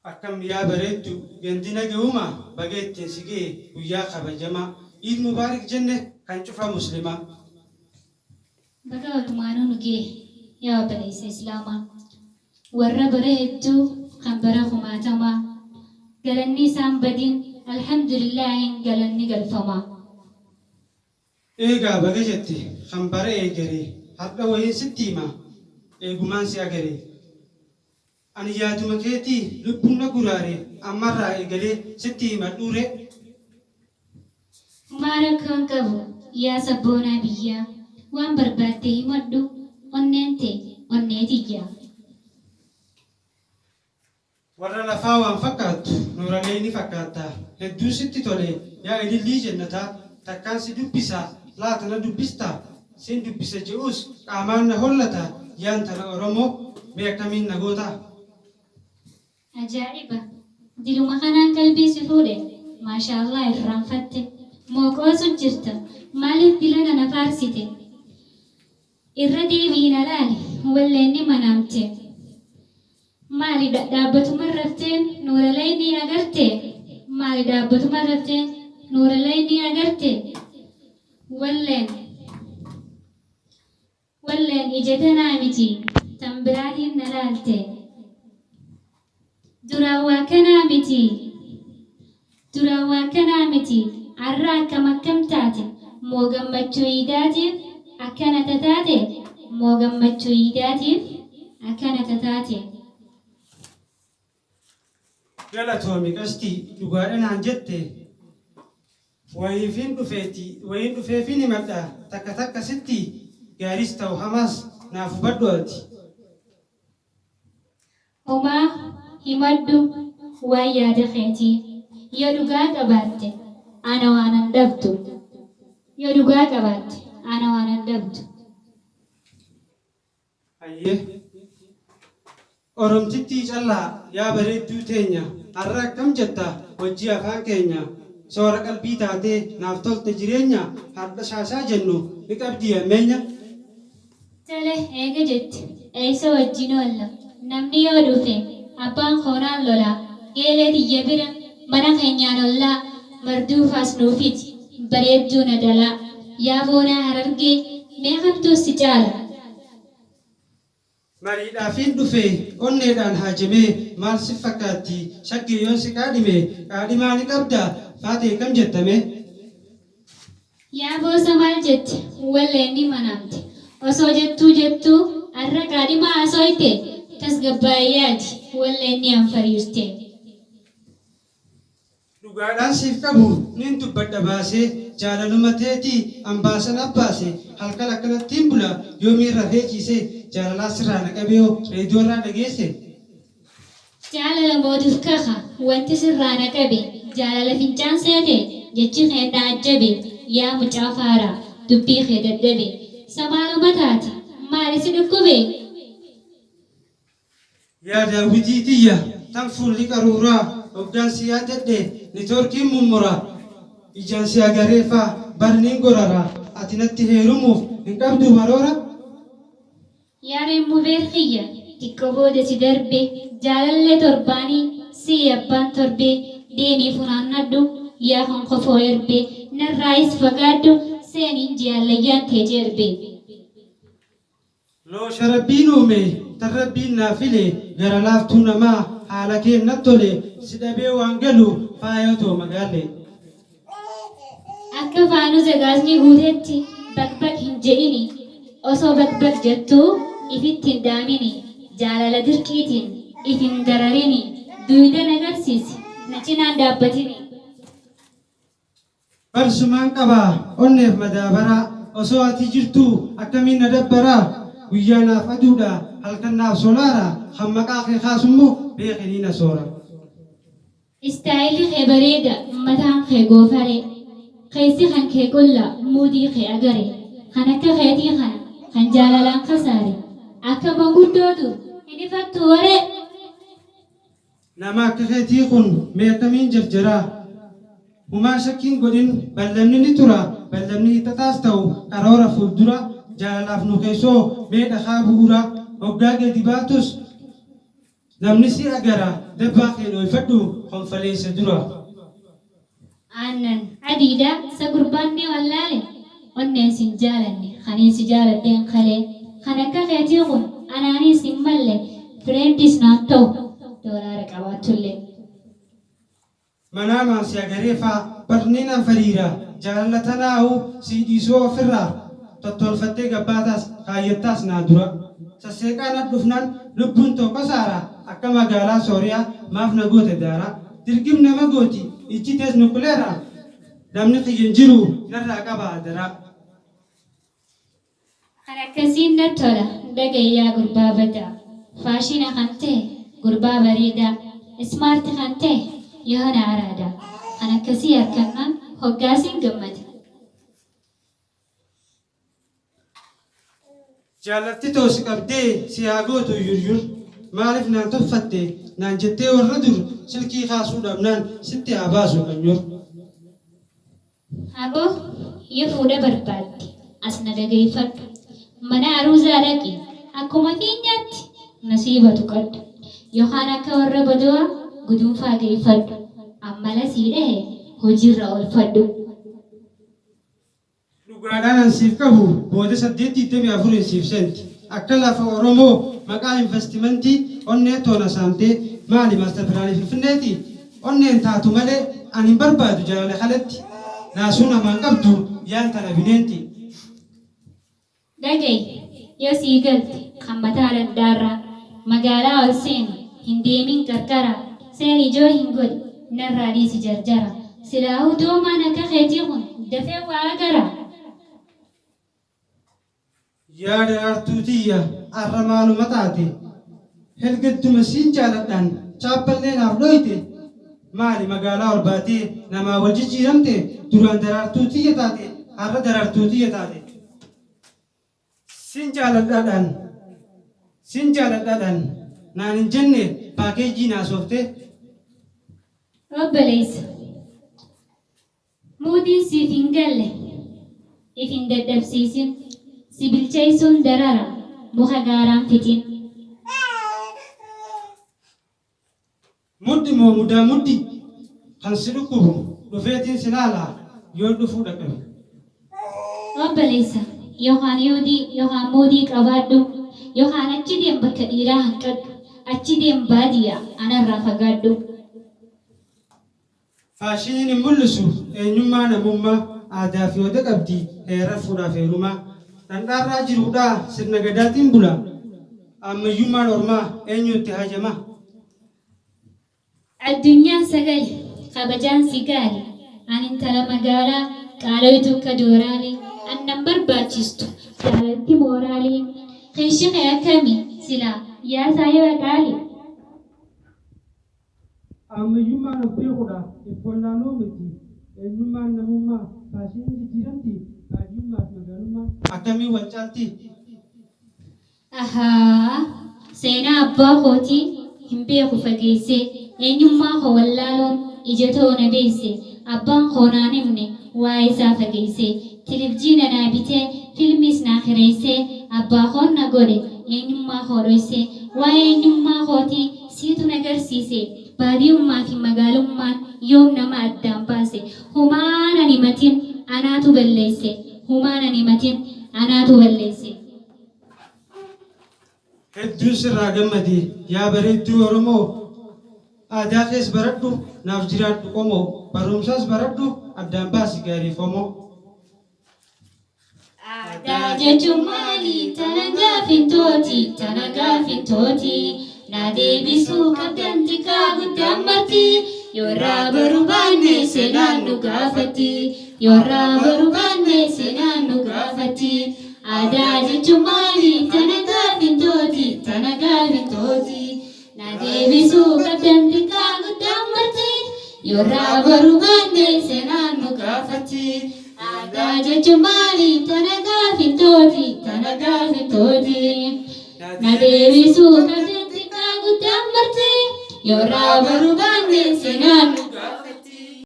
Akkam yaa bareeddu gandina ga'uma bageettiin sigee guyyaa kabajamaa Eid Mubaarak jenne kan cufa muslimaa. Baga walumaanuu nugee yaa obboleessa Islaamaa warra bara hedduu kan bara kumaatamaa galanni isaan badin alhamdulillaahin galanni galfamaa. Eegaa baga jette kan bara eegaree har'a wayiin sitti himaa eegumaan si agaree. Ani yaaduma keetii lubbuun na guraare ammarraa eegalee sitti hima dhuure. Maara kan qabu yaa sabboonaa biyyaa waan barbaaddee himadhu onneen ta'e onneetiyyaa. Warra lafaa waan fakkaattu nuuralee ni fakkaata hedduu sitti tole yaa ilillii jannataa takkaan si dubbisaa laatana dubbistaa sin dubbisa je'us qaamaan na hollata yaan tana Oromoo mee akkamiin na gootaa. Ajaa'iba! Diluma kanaan qalbii si fuudhe maashaallah irraanfatte mooqoosu jirta maaliif dilana na faarsite irra deebiin alaali walleenni manaamte maali dhaabbatuma rafteen nuuralee ni agarte maali dhaabbatuma rafteen nuuralee ni agarte walleen ijatanaa miti tan biraatiin na laalte. Durawaa kanaa miti arra akkam taate moo gammachuu iidaatiif akkanata taate moo gammachuu iidaatiif akkanata taate. Galatoomi qastii dhugaadhanaan jette wayiin dhufeefin himadha takka sitti gaaris ta'u hamaas naaf hubadhu ati. Homaa himadhu waan yaada keetii yoo dhugaa qabaatte ana waanan dhabdu yoo dhugaa qabaatte ana waanan dhabdu. Ayyee Oromtittii callaa yaa bareedduu teenya har'a akkam jetta hojii afaan keenya soora qalbii taatee naaf tolte jireenya har'a shaasaa jennu ni qabdii ammeenya. Tole eega jetti eessa wajjin oolla namni yoo dhufe abbaan koonaan lolaa geelee tiyya bira mana keenyaan ollaa marduufaas nuufiti bareedduu na dalaa yaa boonaa harargee meeqamtuu si caala. Mariidhaafiin dhufee onneedhaan haajamee maal si fakkaatti shakkii yoon si qaadhime qaadhimaa ni qabda faatee kam jettame. Yaa boosa maal jette walleenni manaamte osoo jettuu arra qaadhimaa asooyte tasgabbaayyaati walleenni anfariirte. Dhugaadhaan siif qabu nin dubbadha baasee jaalaluma teetii ambaasan abbaase halkan akkanattiin bula yoomii rafee ciisee jaalalaa sirraa naqabee reediyoo irraa dhageesse. Jaalala mootuuf kaka wanti sirraa naqabe jaalala fincaan seete jechi kee dhaajjabe yaa mucaa faaraa dubbii kee dadhabe samaaluma taate maali si dhukkube. Yaa daawwitii tiyya tan fuulli qaruuraa hoggaan si yaadadhe ni torkiin mummuraa ijaan si agareeffaa barniin goraraa ati natti heerumuuf hin qabdu baroora. Yaareen mubeer kiyya xiqqoo booda si darbe jaalallee torbaanii si abbaan torbee deemii funaannadhu yaa kan kofoo erbee narraayis fagaadhu seeniin jaallayyaan tee jerbee. Loosha rabbiin uume tan rabbiin naa file gara laaftuu namaa haala keennat tole si dhabee waan galu faayotoo magaalee. Akka faanusa gaasni guutetti bakbak hin je'ini osoo bakbak jettuu ifitti hin daamini jaalala dirqiitiin if hin dararini duudan agarsiisi na cinaan dhaabbatini. Barsumaan qabaa onneef madaabaraa osoo ati jirtuu akkamiin na dabbaraa guyyaa naaf aduudha halkan naaf solaara kan maqaa kee kaasummoo beekanii na soora. Istaayilli kee bareeda mataan kee goofaree keessi kan kee qulla muudii kee agare kan akka keetii kana kan jaalalaan kasaare akka manguddootu hin ifattu waree. Nama akka keetii kun mee akkamiin jarjaraa humaa shakkiin godhin bal'amni ni tura bal'amni hiixataas ta'u karoora fuuldura jaalalaaf nu keessoo mee dhakaa bu'uura hoggaa gadi baatus namni si agara dabbaa keenoo ifadhu konfaleessa dura. Aannan adiidha isa gurbaanni wallaale onneen sin jaalanne kaniin si jaaladheen kalee kan akka keetii kun anaanis hin malle fireendis naan ta'u doolaara qabaatullee. Manaamaan si agareefaa barneenaan fariira jaalatanaa'u si dhiisoo ofirraa tottolfattee gabbaataas kaayyattaas naa dura. Sasseeqaan dhufnaan lubbuun tokko saara akka magaalaa Sooriyaa maaf na goote daara. Dirqim nama gooti ijjitees nukuleera namni xiyyin jiru narraa qaba adaraa. Kan akkasiin na tola dhagayyaa gurbaa badaa faashina kan ta'e gurbaa bareedaa ismaarti kan ta'e yohana araadaa kan akkasii harkannaan hoggaasiin gammada. Jaalatti toosi qabdee si haa gootu yuryur maaliif naan tuffatte naan jettee warra dur silkii kaasuu dhabnaan sitti haa baasu qanyur. Aboo yoo fuudha barbaadde as na dhaggeeffadhu mana aruuzaa dhaqi akkuma keenyaatti nasiibatu qaddu yookaan akka warra badoo guduunfaa geeffadhu ammala sii dhahe hojiirra oolfadhu. Dhugaadhaan ansiif qabu booda 824 siif senti akka lafa Oromoo maqaa investimentii onnee toona saamtee maali maasta biraanii Finfinneeti onneen taatu malee ani barbaadu jaalala kalatti naasuu namaan qabdu yaan tana bineenti. Dhagay yoo sii galte kan mataa daddaarraa magaalaa ol seenu hin deemin qarqara seen ijoo hin godhi narraa dhiisi jarjara silaahuu doomaan akka keetii kun dafee waa agara. Yaada artuutiyya arra maaluma taate helgattuma siin jaaladhaan chaappallee naaf dhoyte maali magaalaa ol baatee namaa wal jijjiiramte duraan daraartuutiyya taate har'a daraartuutiyya taate. Siin jaaladhaadhaan naan hin jenne paakeejii naasooftee. Obboleessa muudiin siif hin galle if hin dadhabsiisin. Si bilcheessuun darara muka gaaraan fitin. Muddi moo mudaa muddi kan si dhukkubu dhufeetiin si laalaa yoo dhufuu dhaqabe. Obboleessa yookaan moodii qabaadhu yookaan achi deem bakka dhiiraa hanqadhu achi deem baadiyyaa anarraa fagaadhu. Faashiniin hin mul'isu eenyummaa namummaa aadaa fi oda qabdi heera fuudhaaf heerumaa. Dhandhaarraa jiruudhaa sirna gadaatiin bula ammayyummaan ormaa eenyutti hajama. Addunyaan sagali kabajaan si gaali ani intala magaalaa qaaloytu akka dooraalee annan barbaachistu jaalatti mooraalee keeshii kee akkamii silaa yaa saayira qaali. Ammayyummaan of beekuudha iffollaanoo miti eenyummaan namummaa faashiniin jijjiiramti. Akkamii wal caalti? Ahaa seenaa abbaa kootii hin beeku fageessee eenyummaa koo wallaaloon ija ta'uu na beesse abbaan koo naan himne waa'ee isaa fageessee televizyiina naa bitee fiilmiis naa kireessee abbaa koon na godhe eenyummaa koo dhoysee waa'ee eenyummaa kootii siitu na agarsiise baadiyyummaa fi magaalummaan yoom nama addaan baase humaan ani matiin anaatu balleesse. Humaan ani matiin anaatu balleesse. Hedduu sirraa gammadee yaa bareedduu Oromoo aadaa kees baradhu naaf jiraadhu qomoo barumsaas baradhu addaan baasi gaarii qomoo. Aadaa jechuun maali? Tana gaafintooti na deebisuu qabdan xiqqaa guddaan marti yoorraa barbaanne seenaan nu gaafatti. Yoorraa barbaanne seenaan nu gaafatti. Aadaa jechuun maali? Tana gaafintooti na deebisuu qabdan xiqqaa guddaan marti yoorraa barbaanne seenaan nu gaafatti. Aadaa jechuun maali? Tana gaafintooti na deebisuu qabdan xiqqaa guddaan marti yoorraa barbaanne seenaan nu